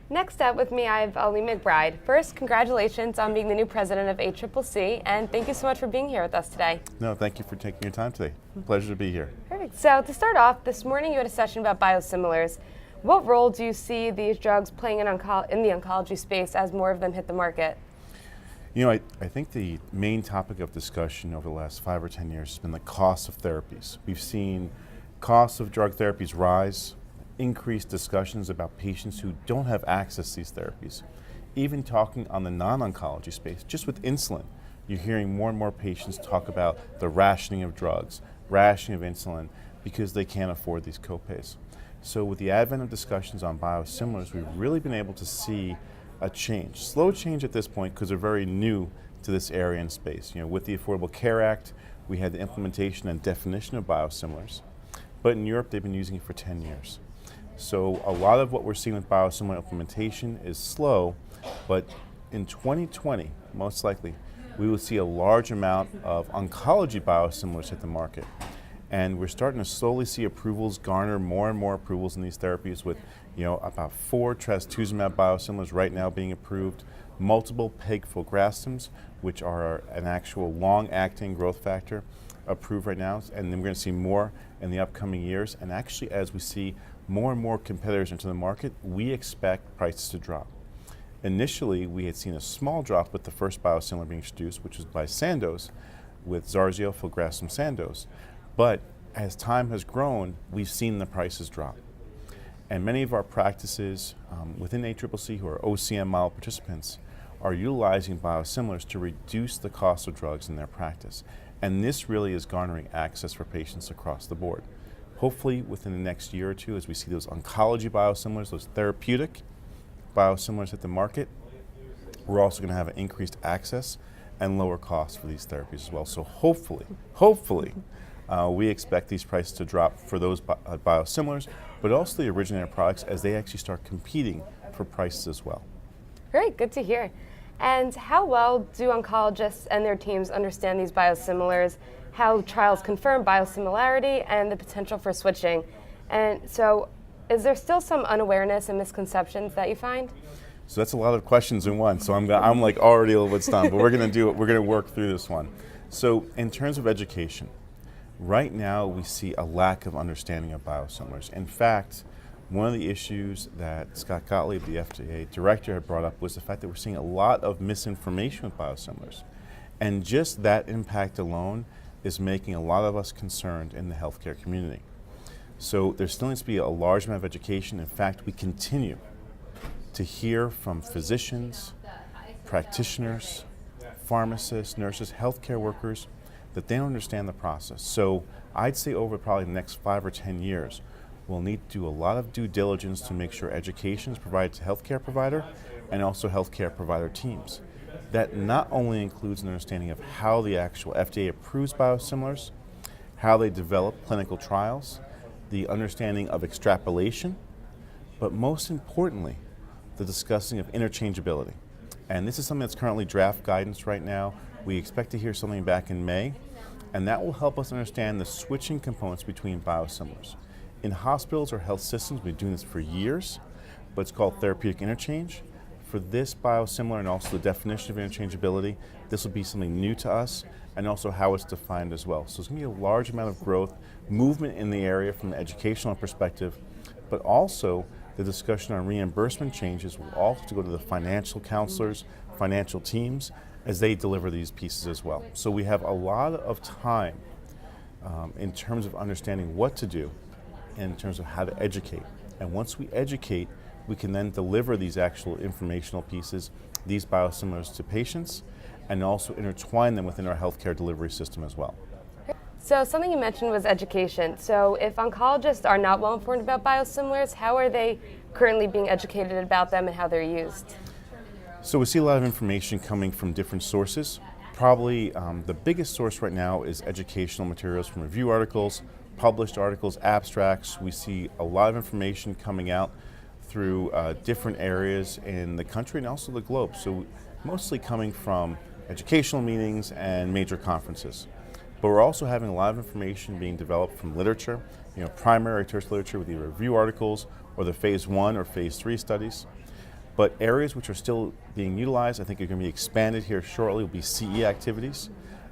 Next up with me, I have Ali McBride. First, congratulations on being the new president of ACCC, and thank you so much for being here with us today. No, thank you for taking your time today. Pleasure to be here. Perfect. So to start off, this morning you had a session about biosimilars. What role do you see these drugs playing in the oncology space as more of them hit the market? You know, I think the main topic of discussion over the last 5 or 10 years has been the cost of therapies. We've seen costs of drug therapies rise, increased discussions about patients who don't have access to these therapies. Even talking on the non-oncology space, just with insulin, you're hearing more and more patients talk about the rationing of drugs, rationing of insulin, because they can't afford these copays. So with the advent of discussions on biosimilars, we've really been able to see a change. Slow change at this point because they're very new to this area and space. You know, with the Affordable Care Act, we had the implementation and definition of biosimilars. But in Europe, they've been using it for 10 years. So a lot of what we're seeing with biosimilar implementation is slow, but in 2020, most likely, we will see a large amount of oncology biosimilars hit the market. And we're starting to slowly see approvals garner more and more approvals in these therapies with, about 4 trastuzumab biosimilars right now being approved, multiple pegfilgrastims, which are an actual long-acting growth factor, approved right now, and then we're going to see more in the upcoming years. And actually, as we see more and more competitors into the market, we expect prices to drop. Initially, we had seen a small drop with the first biosimilar being introduced, which was by Sandoz, with Zarzio, filgrastim, Sandoz. But as time has grown, we've seen the prices drop. And many of our practices within ACCC, who are OCM model participants, are utilizing biosimilars to reduce the cost of drugs in their practice. And this really is garnering access for patients across the board. Hopefully within the next year or two, as we see those oncology biosimilars, those therapeutic biosimilars hit the market, we're also going to have an increased access and lower costs for these therapies as well. So hopefully, we expect these prices to drop for those biosimilars, but also the originator products as they actually start competing for prices as well. Great, good to hear. And how well do oncologists and their teams understand these biosimilars, how trials confirm biosimilarity, and the potential for switching? And so is there still some unawareness and misconceptions that you find? So that's a lot of questions in one. So I'm like already a little bit stumped, but we're going to do it. We're going to work through this one. So in terms of education, right now we see a lack of understanding of biosimilars. In fact, one of the issues that Scott Gottlieb, the FDA director, had brought up was the fact that we're seeing a lot of misinformation with biosimilars. And just that impact alone is making a lot of us concerned in the healthcare community. So there still needs to be a large amount of education. In fact, we continue to hear from physicians, practitioners, pharmacists, nurses, healthcare workers, that they don't understand the process. So I'd say over probably the next 5 or 10 years, we'll need to do a lot of due diligence to make sure education is provided to healthcare provider and also healthcare provider teams. That not only includes an understanding of how the actual FDA approves biosimilars, how they develop clinical trials, the understanding of extrapolation, but most importantly, the discussing of interchangeability. And this is something that's currently draft guidance right now. We expect to hear something back in May, and that will help us understand the switching components between biosimilars. In hospitals or health systems, we've been doing this for years, but it's called therapeutic interchange. For this biosimilar and also the definition of interchangeability, this will be something new to us, and also how it's defined as well. So it's going to be a large amount of growth, movement in the area from an educational perspective, but also the discussion on reimbursement changes will also go to the financial counselors, financial teams, as they deliver these pieces as well. So we have a lot of time in terms of understanding what to do and in terms of how to educate. And once we educate, we can then deliver these actual informational pieces, these biosimilars to patients, and also intertwine them within our healthcare delivery system as well. So something you mentioned was education. So if oncologists are not well informed about biosimilars, how are they currently being educated about them and how they're used? So we see a lot of information coming from different sources. Probably the biggest source right now is educational materials from review articles, published articles, abstracts. We see a lot of information coming out through different areas in the country and also the globe. So mostly coming from educational meetings and major conferences. But we're also having a lot of information being developed from literature, primary tertiary literature with either review articles or the phase 1 or phase 3 studies. But areas which are still being utilized, I think are going to be expanded here shortly, will be CE activities.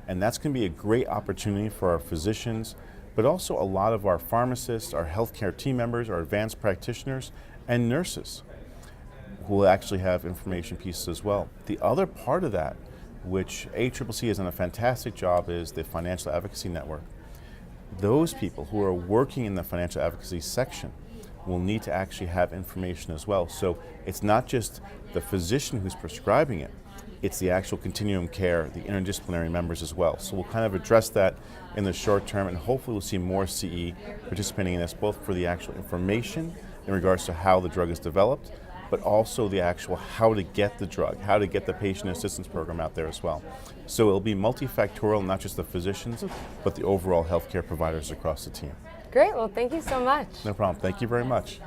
And that's going to be a great opportunity for our physicians, but also a lot of our pharmacists, our healthcare team members, our advanced practitioners, and nurses who will actually have information pieces as well. The other part of that, which ACCC has done a fantastic job, is the Financial Advocacy Network. Those people who are working in the financial advocacy section will need to actually have information as well. So it's not just the physician who's prescribing it, it's the actual continuum care, the interdisciplinary members as well. So we'll kind of address that in the short term, and hopefully we'll see more CE participating in this, both for the actual information in regards to how the drug is developed, but also the actual how to get the drug, how to get the patient assistance program out there as well. So it'll be multifactorial, not just the physicians, but the overall healthcare providers across the team. Great, well, thank you so much. No problem. Thank you very much.